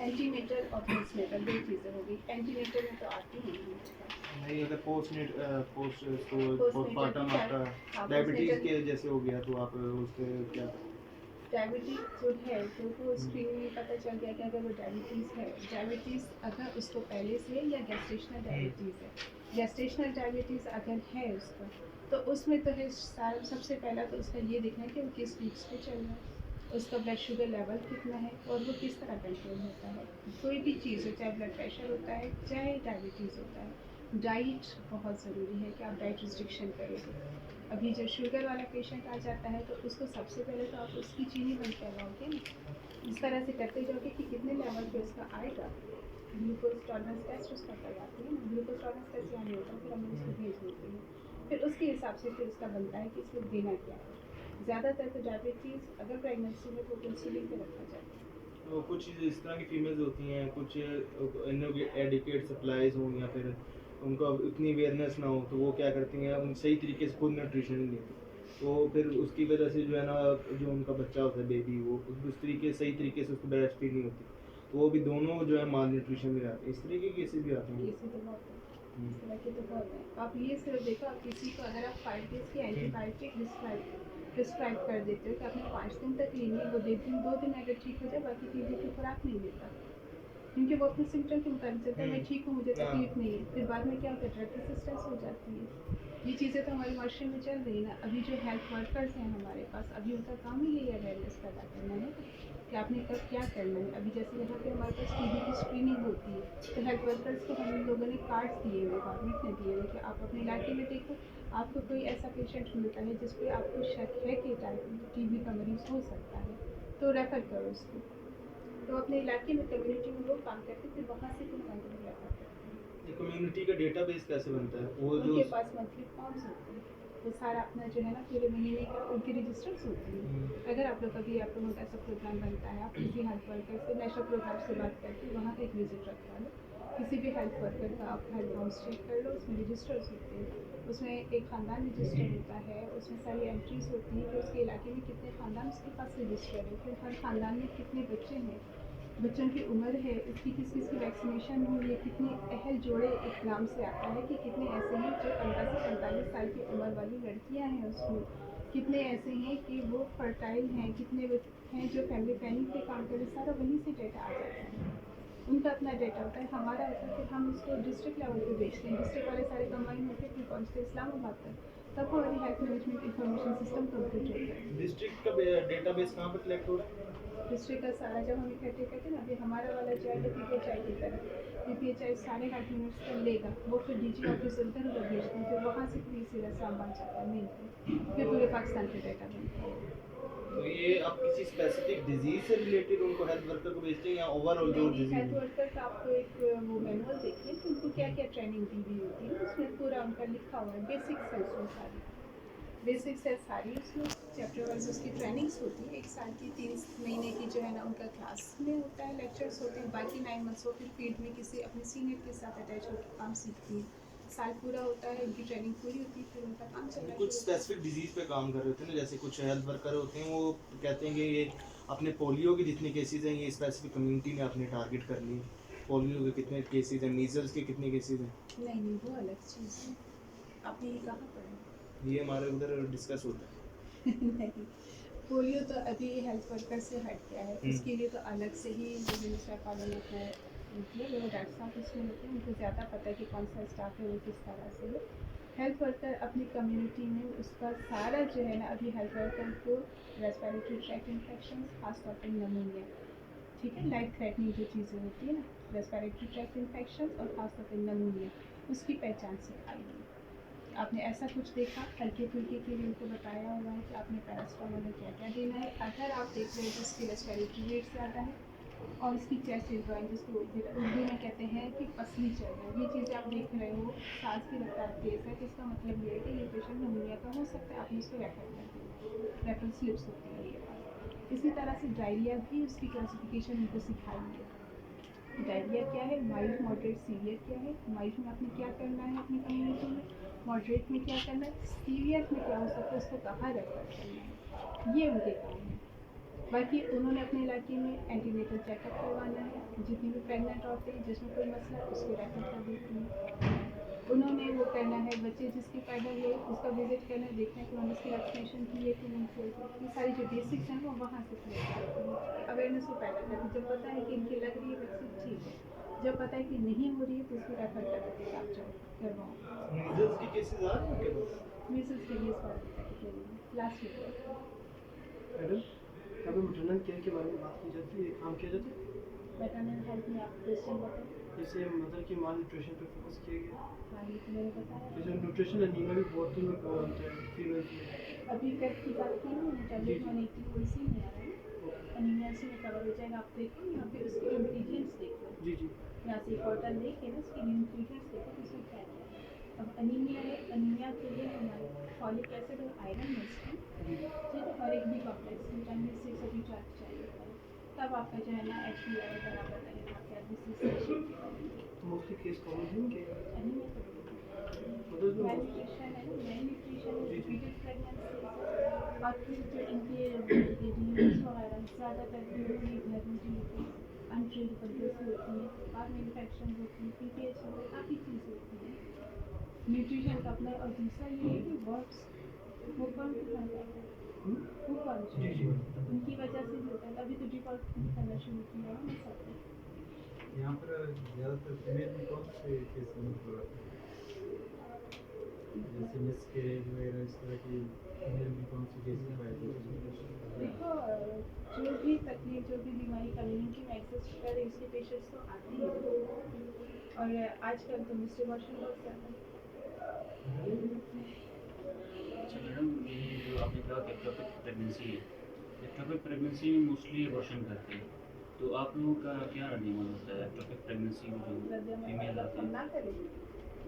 Antenatal और postnatal 2 चीज़ें हो गई। एंटीनेटल में तो आती नहीं है नहीं, अगर पोस्टनेटल पोस्टमार्टम क्या, आपका हाँ डायबिटीज़ पोस्टनेटल के जैसे हो गया तो आप उसके क्या डायबिटीज़ जो है तो स्क्रीनिंग में पता चल गया कि अगर वो डायबिटीज़ है, डायबिटीज़ अगर उसको पहले से है या गेस्टेशनल डायबिटीज़ है, गेस्टेशनल डायबिटीज़ अगर है उसका, तो उसमें तो है सारा सबसे पहला तो उसका ये देखना है कि वो किस रूट्स पे चल रहा है, उसका ब्लड शुगर लेवल कितना है और वो किस तरह कंट्रोल होता है। कोई भी चीज़ हो, चाहे ब्लड प्रेशर होता है, चाहे डायबिटीज़ होता है, डाइट बहुत ज़रूरी है कि आप डाइट रिस्ट्रिक्शन करोगे। अभी जब शुगर वाला पेशेंट आ जाता है तो उसको सबसे पहले तो आप उसकी चीनी बंद करवाओगे ना, इस तरह से करते जाओगे कि कितने लेवल पे उसका आएगा। ग्लूकोज टॉलरेंस टेस्ट उसका करवाते हैं ना, ग्लूकोज टॉलरेंस टेस्ट यहाँ नहीं होता, फिर हम उसको भेज देते हैं, फिर उसके हिसाब से फिर उसका बनता है कि इसको देना क्या है। ज़्यादातर तो डायबिटीज़ अगर प्रेगनेंसी में तो इंसुलिन पे रखा जाता है। तो कुछ इस तरह की फीमेल्स होती हैं, कुछ एडिकेट सप्लाईज हों या फिर उनको इतनी अवेयरनेस ना हो, तो वो क्या करती हैं, उन सही तरीके से खुद न्यूट्रिशन नहीं लेती, तो फिर उसकी वजह से जो है ना, जो उनका बच्चा होता है बेबी, वो उस तरीके सही तरीके से उसको ब्रेस्ट फीड नहीं होती, तो वो भी दोनों जो है माल न्यूट्रिशन में आते हैं। इस तरीके के केसेस भी आते हैं। केसेस तो बहुत है, इस तरह के तो बहुत हैं। आप ये सिर्फ देखो, आप किसी को अगर आप 5 डेज़ की एंटीबायोटिक प्रिस्क्राइब कर देते हो कि आपने 5 दिन तक लेनी है, वो 2 दिन अगर ठीक हो जाए, बाकी 3 दिन की खुराक नहीं लेता, क्योंकि वो अपने सिम्टम के मुताबिक चलता है, मैं ठीक हूँ, मुझे तकलीफ नहीं है। फिर बाद में क्या होता है, ड्रग रेजिस्टेंस हो जाती है। ये चीज़ें तो हमारे माशरे में चल रही है ना। अभी जो हेल्थ वर्कर्स हैं हमारे पास, अभी उनका काम ही यही अवेयरनेस पैदा करना है कि आपने कब क्या करना है। अभी जैसे यहाँ पे हमारे पास टीबी की स्क्रीनिंग होती है, तो हेल्थ वर्कर्स को हम लोगों ने कार्ड्स दिए हुए, गवर्नमेंट ने दिए हुए कि आप अपने इलाके में देखो, आपको कोई ऐसा पेशेंट मिलता है जिस पे आपको शक है कि टीबी का मरीज़ हो सकता है, तो रेफ़र करो उसको। तो अपने इलाके में कम्युनिटी में वो काम करते, फिर वहाँ से फिर कंट्रोल रेफर करते हैं। कम्युनिटी का डेटाबेस कैसे बनता है? वो जो उनके पास मंथली फॉर्म्स होते हैं, वो सारा अपना जो है ना पूरे महीने का उनकी रजिस्टर्स होती हैं। अगर आप लोग कभी आप लोगों का ऐसा प्रोग्राम बनता है, आप किसी हेल्थ वर्कर से नेशनल प्रोग्राम से बात करके वहाँ का एक विजिट रखवा लो, किसी भी हेल्थ वर्कर का आप हेल्थ फॉर्म्स चेक कर लो, उसमें रजिस्टर्स होते हैं, उसमें एक ख़ानदान रजिस्टर होता है, उसमें सारी एंट्रीज होती हैं कि उसके इलाके में कितने ख़ानदान उसके पास रजिस्टर है, फिर हर ख़ानदान में कितने बच्चे हैं, बच्चों की उम्र है, इसकी किस किस की वैक्सीनेशन हुई है, कितने अहल जोड़े एक नाम से आता है कि कितने ऐसे हैं जो 15 से 45 साल की उम्र वाली लड़कियां हैं उसमें, कितने ऐसे हैं कि वो फर्टाइल हैं, कितने हैं जो फैमिली प्लानिंग पे काम करें, सारा वहीं से डेटा आ जाता है। उनका अपना डेटा होता है, हमारा होता है, फिर हम उसको डिस्ट्रिक्ट लेवल पे भेजते हैं, डिस्ट्रिक्ट वाले सारे कंबाइन होकर फिर पहुँचते इस्लामाबाद तक, तब हमारी health management information system complete होता है। डिस्ट्रिक्ट का डेटाबेस कहाँ पर कलेक्ट हो रहा है? डिस्ट्रिक्ट का सारा जब हम इकट्ठे करते हैं ना, अभी हमारा वाला जाएगा PPHI की तरफ, PPHI सारे हेल्थ यूनिट्स का लेगा, वो फिर DG ऑफिस उधर उधर भेजते हैं, फिर वहाँ से फिर सीधा इस्लामाबाद जाता है मेन पे, फिर पूरे पाकिस्तान का डाटा बनता है। तो ये आप किसी स्पेसिफिक डिजीज से रिलेटेड उनको हेल्थ वर्कर को भेजते हैं या ओवरऑल जो नहीं, हेल्थ डिजीज? वर्कर का आपको एक वो मैनुअल देखिए कि उनको क्या क्या ट्रेनिंग दी हुई होती है, उसमें पूरा उनका लिखा हुआ है, बेसिक्स है उसमें सारी, बेसिक्स है सारी, उसमें चैप्टर वाइज उसकी ट्रेनिंग्स होती है, 1 साल की 3 महीने की जो है ना उनका क्लास में होता है, लेक्चर्स होते हैं, बाकी 9 मंथ्स वो फिर फील्ड में किसी अपने सीनियर के साथ अटैच होकर काम सीखती है। साल पूरा होता है, उनकी ट्रेनिंग पूरी होती है, फिर उनका काम चलना कुछ शुरू होता है। स्पेसिफिक डिजीज पे काम कर रहे होते हैं ना, जैसे कुछ हेल्थ वर्कर होते हैं वो कहते हैं कि ये अपने पोलियो के जितने केसेस हैं ये स्पेसिफिक कम्युनिटी ने अपने टारगेट कर लिए, पोलियो के कितने केसेस हैं, मीजल्स के कितने केसेस हैं। नहीं नहीं, वो अलग चीज़ है, आपने ये कहाँ पढ़ा? ये हमारे उधर डिस्कस होता है। नहीं, पोलियो तो अभी हेल्थ वर्कर से हट गया है, उसके लिए तो अलग से ही जो मिनिस्टर वालों ने अपना मतलब वो डॉक्टर साहब उसमें होते हैं, उनको ज़्यादा पता है कि कौन सा स्टाफ है वो किस तरह से है। हेल्थ वर्कर अपनी कम्युनिटी में उसका सारा जो है ना, अभी हेल्थ वर्कर को रेस्पिरेटरी ट्रैक इन्फेक्शन, खासतौर पर नमूनिया, ठीक है, लाइफ थ्रेटनिंग जो चीज़ें होती है ना, रेस्पिरेटरी ट्रैक इन्फेक्शन और खासतौर पर नमूनिया, उसकी पहचान सिखाई है। आपने ऐसा कुछ देखा, हल्के फुल्के के लिए उनको बताया हुआ है कि आपने पैरास्टामोल में क्या क्या देना है। अगर आप देख रहे हैं तो उसकी रेस्पिरेटरी रेट ज़्यादा है और उसकी चेस्ट इज ड्राइंग, जिसको उर्दू में कहते हैं कि पसली चल रही है, ये चीज़ें आप देख रहे हो, सांस की रफ्तार तेज़ है, तो इसका मतलब ये है कि ये पेशेंट नमूनिया का हो सकता है, आपने उसको रेफर कर दिया, रेफर स्लिप्स होती है ये बात। इसी तरह से डायरिया भी उसकी क्लासिफिकेशन उनको सिखाई है। डायरिया क्या है, माइल्ड, मॉडरेट, सीवियर क्या है, माइल्ड में आपने क्या करना है अपनी कम्युनिटी में, मॉडरेट में क्या करना है, सीवियर में क्या हो सकता है, उसको कहाँ रेफर करना है, ये उनके काम है। बाकी उन्होंने अपने इलाके में एंटीनेटल चेकअप करवाना है, जितनी भी प्रेग्नेंट औरतें हैं जिसमें कोई मसला है उसको रेफर कर देती हैं। उन्होंने वो करना है, बच्चे जिसकी पैदा हुए उसका विजिट करना है, देखना है कि उन्होंने उसकी वैक्सीनेशन की है कि नहीं की है। ये सारी जो बेसिक्स हैं वो वहाँ से क्लियर करती है, अवेयरनेस को पैदा करती है। जब पता है कि इनकी लग रही है वैक्सीन ठीक है, जब पता है कि नहीं हो रही है तो उसको रेफर कर देते हैं, आप जाओ करवाओ। मीजल्स के केसेस आ रहे हैं आपके पास? मीजल्स के लिए इस बार लास्ट वीक मैडम, यहाँ पे मैटरनल केयर के बारे में बात की जाती है, काम किया जाता है। मैटरनल हेल्थ में आप क्वेश्चन बताएं। जैसे मदर की माल न्यूट्रिशन पर फोकस किया गया, हाँ, ये तो मैंने बताया। जैसे न्यूट्रिशन एनीमिया भी बहुत ही कवर होता है फीमेल्स में। अभी पेट की बात की ना, टैबलेट 180 उसी में आ रहा है, एनीमिया से कवर हो जाएगा। आप देखो यहाँ पे उसके इंग्रेडिएंट्स देखो, जी जी। यहाँ से कॉटन लेके ना उसके इंग्रेडिएंट्स देखो कि उसमें क्या क्या है। अब अनीमिया है, अनीमिया के लिए हमारे फॉलिक एसिड और आयरन मस्ट है, ठीक है, और एक बी कॉम्प्लेक्स विटामिन सी सभी चार्ज चाहिए होता है, तब आपका जो है ना एच पी लेवल बराबर रहेगा, आपके आदमी मोस्टली केस कॉमन है इनके अनीमिया मदर्स में malnutrition है, malnutrition है, repeated pregnancy और फिर जो इनके डिलीवरीज वगैरह ज़्यादातर होती है घर में जो होती है, अनट्रीटेबल केस होती है, और मैन्युफैक्चरिंग होती है, पीपीएच होती है, काफ़ी चीज़ें होती हैं न्यूट्रिशन का अपना। और दूसरा ये है कि वर्ड्स वो कौन सा जाता है, वो कौन जी जी। उनकी वजह से भी होता है। अभी तो डिफॉल्ट करना शुरू किया है ना सबको। यहाँ पर ज़्यादातर फीमेल में कौन से केस हो रहा है, जैसे मिसकैरेज वगैरह इस तरह की फीमेल में कौन से केस पाए जाते हैं? देखो, जो भी तकलीफ, जो भी बीमारी कम्युनिटी में एग्जिस्ट करे उसके पेशेंट्स तो आते ही हैं। और आजकल तो मिस्टरमोशन बहुत ज़्यादा है। अच्छा मैडम, ये जो आपने कहा कि एक्टोपिक प्रेगनेंसी है, एक्टोपिक प्रेगनेंसी में मोस्टली अबॉर्शन करते हैं, तो आप लोगों का क्या रद्द-ए-अमल होता है एक्टोपिक प्रेगनेंसी में जो फीमेल आती है? ना करें,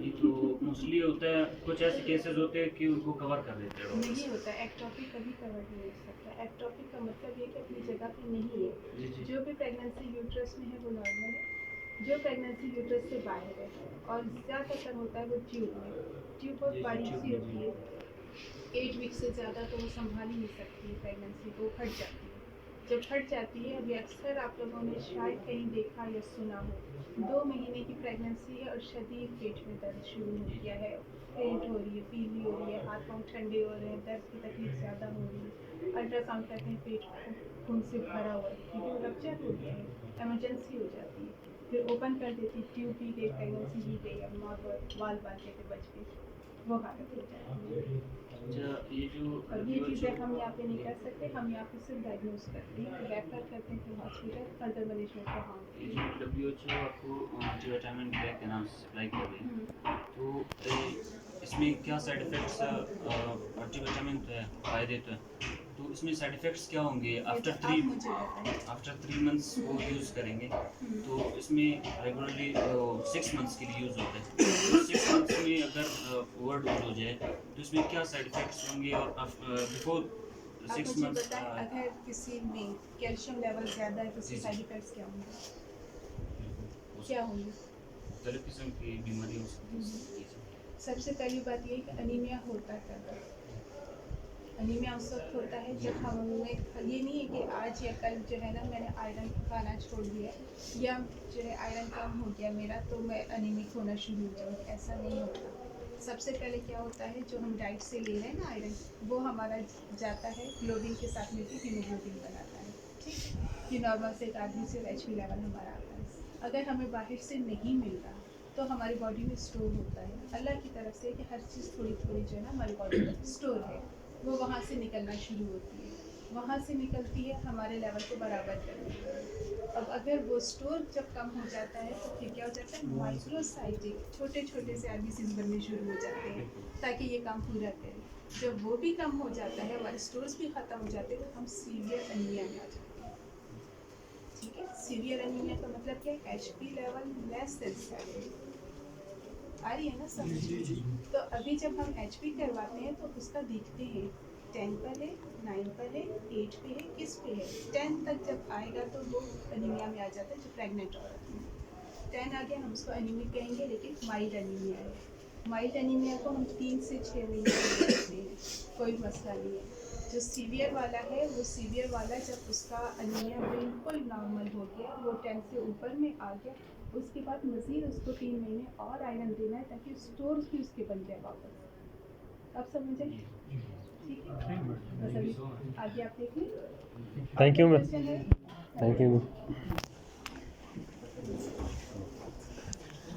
ये तो मोस्टली होता है, कुछ ऐसे केसेस होते हैं कि उनको कवर कर देते हैं नहीं डॉक्टर्स। होता। एक्टोपिक कभी कवर नहीं हो सकता। एक्टोपिक का मतलब ये कि अपनी जगह पे नहीं है। जी जी। जो भी प्रेगनेंसी यूट्रस में है वो नॉर्मल है, जो प्रेगनेंसी यूट्रस से बाहर है और ज़्यादातर होता है वो ट्यूब में। ट्यूब बहुत जी, बारीक ट्यूब सी में, होती है, 8 वीक से ज़्यादा तो वो संभाल ही नहीं सकती है प्रेगनेंसी को, फट जाती है। जब फट जाती है, अभी अक्सर आप लोगों ने शायद कहीं देखा या सुना हो, 2 महीने की प्रेगनेंसी है और शदीद पेट में दर्द शुरू हो गया है, पेट हो रही है, पीली हो रही है, हाथ पाँव ठंडे हो रहे हैं, दर्द की तकलीफ ज़्यादा हो रही है, अल्ट्रासाउंड करते हैं पेट खून से भरा हुआ है क्योंकि वो रप्चर हो गया है, इमरजेंसी हो जाती है, फिर ओपन कर देती, ट्यूब भी गई, प्रेगनेंसी भी गई, अब नॉर्मल बाल बांधे थे बच गई, वो हालत हो जाती है। अच्छा, ये जो और ये चीज़ें हम यहाँ पे नहीं कर सकते, हम यहाँ पे सिर्फ डायग्नोज करते हैं, रेफर करते हैं फिर हॉस्पिटल फर्दर मैनेजमेंट का ये हम। जो WHO आपको मल्टीविटामिन पैक के नाम से सप्लाई कर रही है, तो इसमें क्या साइड इफ़ेक्ट्स, मल्टीविटामिन तो है, फ़ायदे तो है, तो इसमें साइड इफ़ेक्ट्स क्या होंगे आफ्टर आप मुझे बताएं। 3 मंथ्स वो यूज़ करेंगे, तो इसमें रेगुलरली 6 मंथ्स के लिए यूज़ होता है, तो 6 मंथ्स में अगर ओवरडोज हो जाए तो इसमें क्या साइड इफ़ेक्ट्स होंगे, और बिफोर आप 6 मुझे मंथ्स बताएं, अगर किसी में कैल्शियम लेवल ज़्यादा है तो उसके जी, जी। साइड इफेक्ट्स क्या होंगे, क्या होंगे? मुख्तलिफ किस्म की बीमारी हो सकती है। सबसे पहली बात ये है कि अनीमिया होता कब है? अनीमिया उस वक्त होता है जब हमें, ये नहीं है कि आज या कल जो है ना मैंने आयरन खाना छोड़ दिया या जो है आयरन कम हो गया मेरा तो मैं अनीमिक होना शुरू हो जाऊँ, ऐसा नहीं होता। सबसे पहले क्या होता है, जो हम डाइट से ले रहे हैं ना आयरन, वो हमारा जाता है क्लोरीन के साथ मिलकर हीमोग्लोबिन बनाता है, ठीक है, कि नॉर्मल से एक आदमी से एचपी लेवल हमारा आता है। अगर हमें बाहर से नहीं मिल रहा तो हमारी बॉडी में स्टोर होता है, अल्लाह की तरफ से कि हर चीज़ थोड़ी थोड़ी जो है ना हमारी बॉडी में स्टोर है, वो वहाँ से निकलना शुरू होती है, वहाँ से निकलती है हमारे लेवल को बराबर करने के लिए। अब अगर वो स्टोर जब कम हो जाता है तो फिर क्या हो जाता है, माइक्रोसाइटिक छोटे छोटे से आरबीसीज बनने शुरू हो जाते हैं ताकि ये काम पूरा करें। जब वो भी कम हो जाता है, हमारे स्टोर्स भी ख़त्म हो जाते हैं, तो हम सीवियर अनीमिया में आ जाते हैं, ठीक है। सीवियर अनीमिया का मतलब क्या है, एचपी लेवल लेस देन 7, आ रही है ना समझ। तो अभी जब हम एचपी करवाते हैं तो उसका देखते हैं 10 पर है, 9 पर है, 8 पे है, किस पे है। 10 तक जब आएगा तो वो अनीमिया में आ जाता है, जो प्रेग्नेंट औरत है। 10 आ गया, हम उसको अनीमिक कहेंगे, लेकिन माइल्ड अनीमिया है। माइल्ड अनीमिया को हम 3 से 6 महीने में देखते हैं, कोई मसला नहीं है। जो सीवियर वाला है वो सीवियर वाला जब उसका अनीमिया बिल्कुल नॉर्मल हो गया, वो 10 से ऊपर में आ गया, उसके बाद मज़ीद उसको 3 महीने और आयरन देना है ताकि स्टोर्स भी उसके बन जाए वापस। आप समझ आए? ठीक है, बस अभी आगे आप देख लें। थैंक यू मैम, क्वेश्चन है? Thank you ma'am.